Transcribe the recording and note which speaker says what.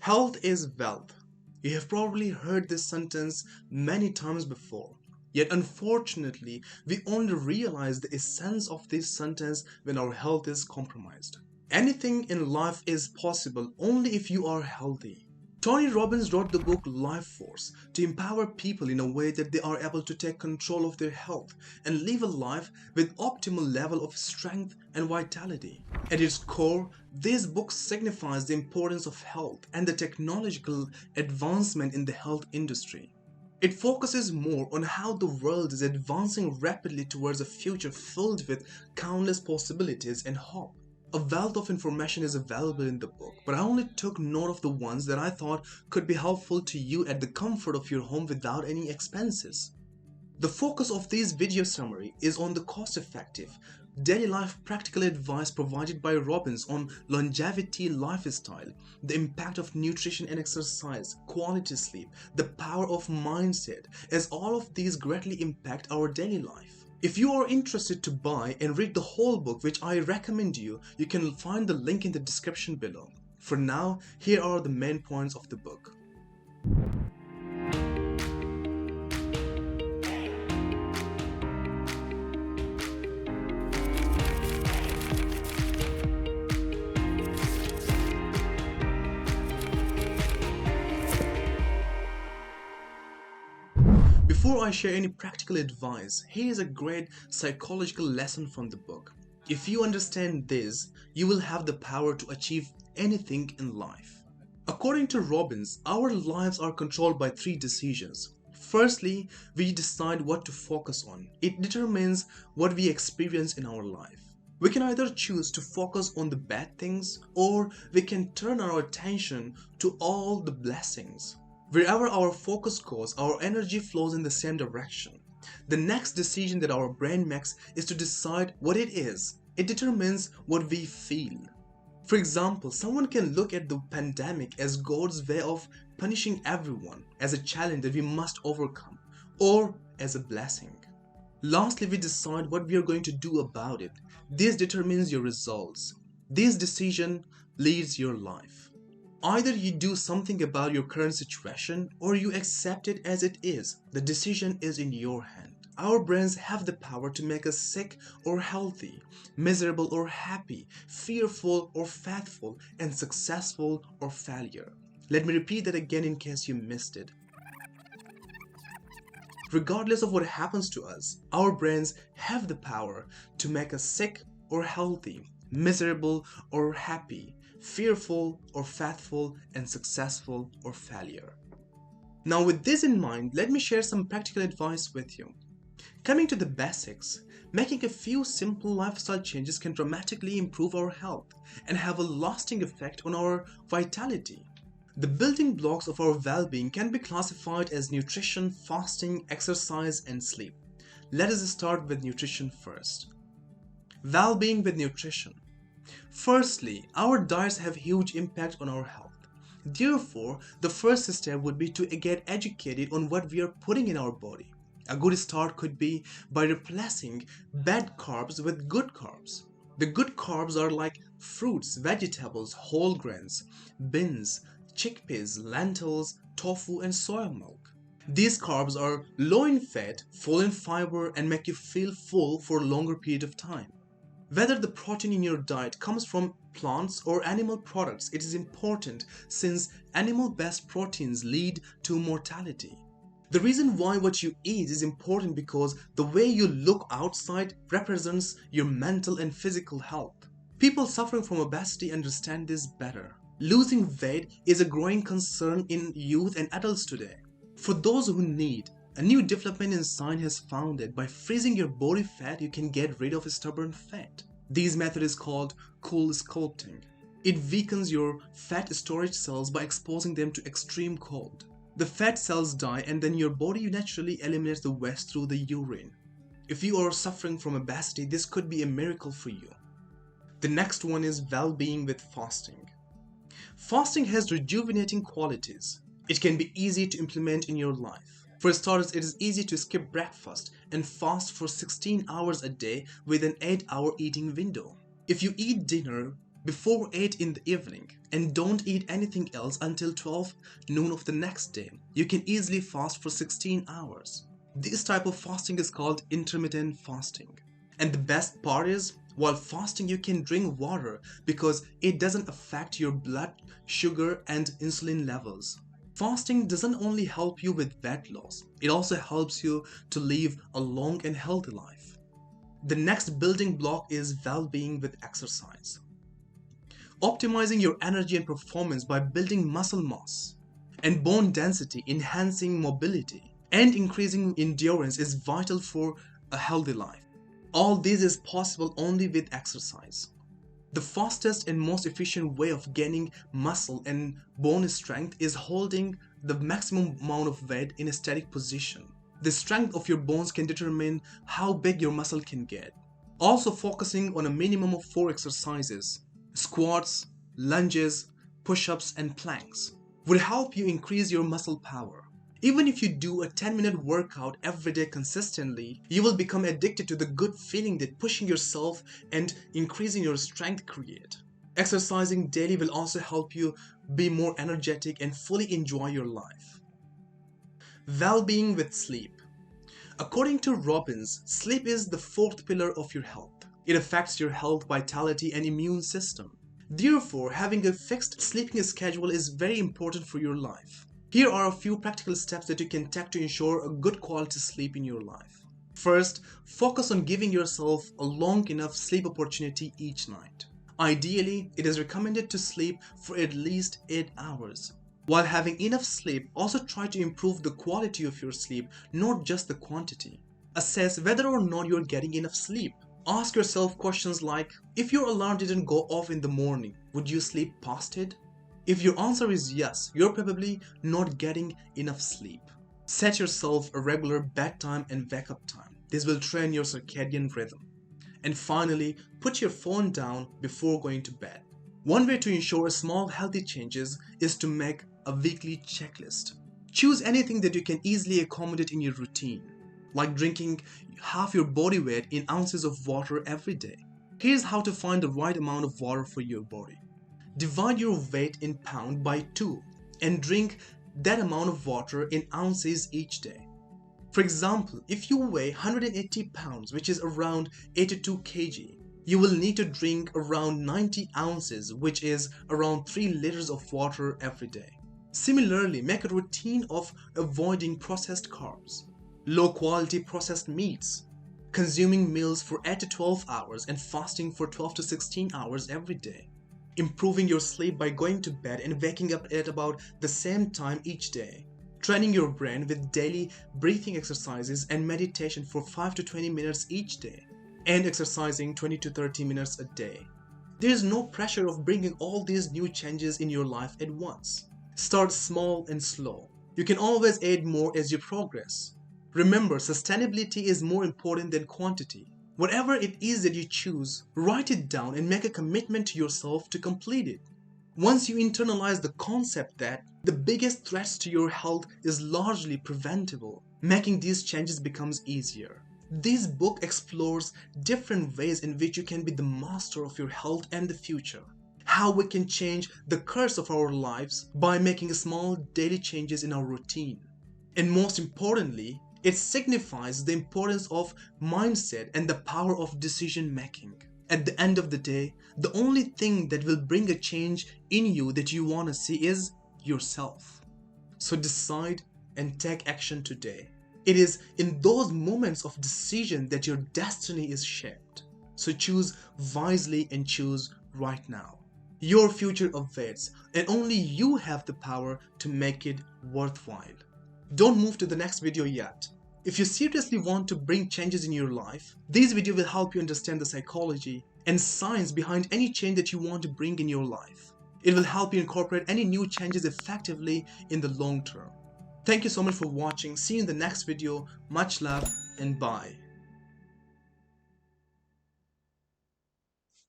Speaker 1: Health is wealth. You have probably heard this sentence many times before. Yet unfortunately, we only realize the essence of this sentence when our health is compromised. Anything in life is possible only if you are healthy. Tony Robbins wrote the book Life Force to empower people in a way that they are able to take control of their health and live a life with optimal level of strength and vitality. At its core, this book signifies the importance of health and the technological advancement in the health industry. It focuses more on how the world is advancing rapidly towards a future filled with countless possibilities and hope. A wealth of information is available in the book, but I only took note of the ones that I thought could be helpful to you at the comfort of your home without any expenses. The focus of this video summary is on the cost-effective, daily life practical advice provided by Robbins on longevity lifestyle, the impact of nutrition and exercise, quality sleep, the power of mindset, as all of these greatly impact our daily life. If you are interested to buy and read the whole book, which I recommend you can find the link in the description below. For now, here are the main points of the book. Before I share any practical advice, here is a great psychological lesson from the book. If you understand this, you will have the power to achieve anything in life. According to Robbins, our lives are controlled by three decisions. Firstly, we decide what to focus on. It determines what we experience in our life. We can either choose to focus on the bad things, or we can turn our attention to all the blessings. Wherever our focus goes, our energy flows in the same direction. The next decision that our brain makes is to decide what it is. It determines what we feel. For example, someone can look at the pandemic as God's way of punishing everyone, as a challenge that we must overcome, or as a blessing. Lastly, we decide what we are going to do about it. This determines your results. This decision leads your life. Either you do something about your current situation or you accept it as it is. The decision is in your hand. Our brains have the power to make us sick or healthy, miserable or happy, fearful or faithful, and successful or failure. Let me repeat that again in case you missed it. Regardless of what happens to us, our brains have the power to make us sick or healthy, miserable or happy, fearful or faithful, and successful or failure. Now with this in mind, let me share some practical advice with you. Coming to the basics, making a few simple lifestyle changes can dramatically improve our health and have a lasting effect on our vitality. The building blocks of our well-being can be classified as nutrition, fasting, exercise, and sleep. Let us start with nutrition first. Well-being with nutrition. Firstly, our diets have huge impact on our health. Therefore, the first step would be to get educated on what we are putting in our body. A good start could be by replacing bad carbs with good carbs. The good carbs are like fruits, vegetables, whole grains, beans, chickpeas, lentils, tofu, and soya milk. These carbs are low in fat, full in fiber, and make you feel full for a longer period of time. Whether the protein in your diet comes from plants or animal products, it is important since animal-based proteins lead to mortality. The reason why what you eat is important because the way you look outside represents your mental and physical health. People suffering from obesity understand this better. Losing weight is a growing concern in youth and adults today. For those who need, a new development in science has found that by freezing your body fat, you can get rid of stubborn fat. This method is called cool sculpting. It weakens your fat storage cells by exposing them to extreme cold. The fat cells die and then your body naturally eliminates the waste through the urine. If you are suffering from obesity, this could be a miracle for you. The next one is well-being with fasting. Fasting has rejuvenating qualities. It can be easy to implement in your life. For starters, it is easy to skip breakfast and fast for 16 hours a day with an 8-hour eating window. If you eat dinner before 8 in the evening, and don't eat anything else until 12 noon of the next day. You can easily fast for 16 hours. This type of fasting is called intermittent fasting. And the best part is, while fasting you can drink water because it doesn't affect your blood sugar and insulin levels. Fasting doesn't only help you with weight loss, it also helps you to live a long and healthy life. The next building block is well-being with exercise. Optimizing your energy and performance by building muscle mass and bone density, enhancing mobility, and increasing endurance is vital for a healthy life. All this is possible only with exercise. The fastest and most efficient way of gaining muscle and bone strength is holding the maximum amount of weight in a static position. The strength of your bones can determine how big your muscle can get. Also, focusing on a minimum of 4 exercises, squats, lunges, push-ups, and planks, would help you increase your muscle power. Even if you do a 10-minute workout every day consistently, you will become addicted to the good feeling that pushing yourself and increasing your strength create. Exercising daily will also help you be more energetic and fully enjoy your life. Well-being with sleep. According to Robbins, sleep is the 4th pillar of your health. It affects your health, vitality, and immune system. Therefore, having a fixed sleeping schedule is very important for your life. Here are a few practical steps that you can take to ensure a good quality sleep in your life. First, focus on giving yourself a long enough sleep opportunity each night. Ideally, it is recommended to sleep for at least 8 hours. While having enough sleep, also try to improve the quality of your sleep, not just the quantity. Assess whether or not you are getting enough sleep. Ask yourself questions like, if your alarm didn't go off in the morning, would you sleep past it? If your answer is yes, you're probably not getting enough sleep. Set yourself a regular bedtime and wake-up time. This will train your circadian rhythm. And finally, put your phone down before going to bed. One way to ensure small healthy changes is to make a weekly checklist. Choose anything that you can easily accommodate in your routine, like drinking half your body weight in ounces of water every day. Here's how to find the right amount of water for your body. Divide your weight in pounds by 2 and drink that amount of water in ounces each day. For example, if you weigh 180 pounds, which is around 82 kg, you will need to drink around 90 ounces, which is around 3 liters of water every day. Similarly, make a routine of avoiding processed carbs, low-quality processed meats, consuming meals for 8 to 12 hours and fasting for 12 to 16 hours every day. Improving your sleep by going to bed and waking up at about the same time each day. Training your brain with daily breathing exercises and meditation for 5 to 20 minutes each day. And exercising 20 to 30 minutes a day. There is no pressure of bringing all these new changes in your life at once. Start small and slow. You can always add more as you progress. Remember, sustainability is more important than quantity. Whatever it is that you choose, write it down and make a commitment to yourself to complete it. Once you internalize the concept that the biggest threats to your health is largely preventable, making these changes becomes easier. This book explores different ways in which you can be the master of your health and the future. How we can change the course of our lives by making small daily changes in our routine. And most importantly, it signifies the importance of mindset and the power of decision making. At the end of the day, the only thing that will bring a change in you that you want to see is yourself. So decide and take action today. It is in those moments of decision that your destiny is shaped. So choose wisely and choose right now. Your future awaits, and only you have the power to make it worthwhile. Don't move to the next video yet. If you seriously want to bring changes in your life, this video will help you understand the psychology and science behind any change that you want to bring in your life. It will help you incorporate any new changes effectively in the long term. Thank you so much for watching. See you in the next video. Much love and bye.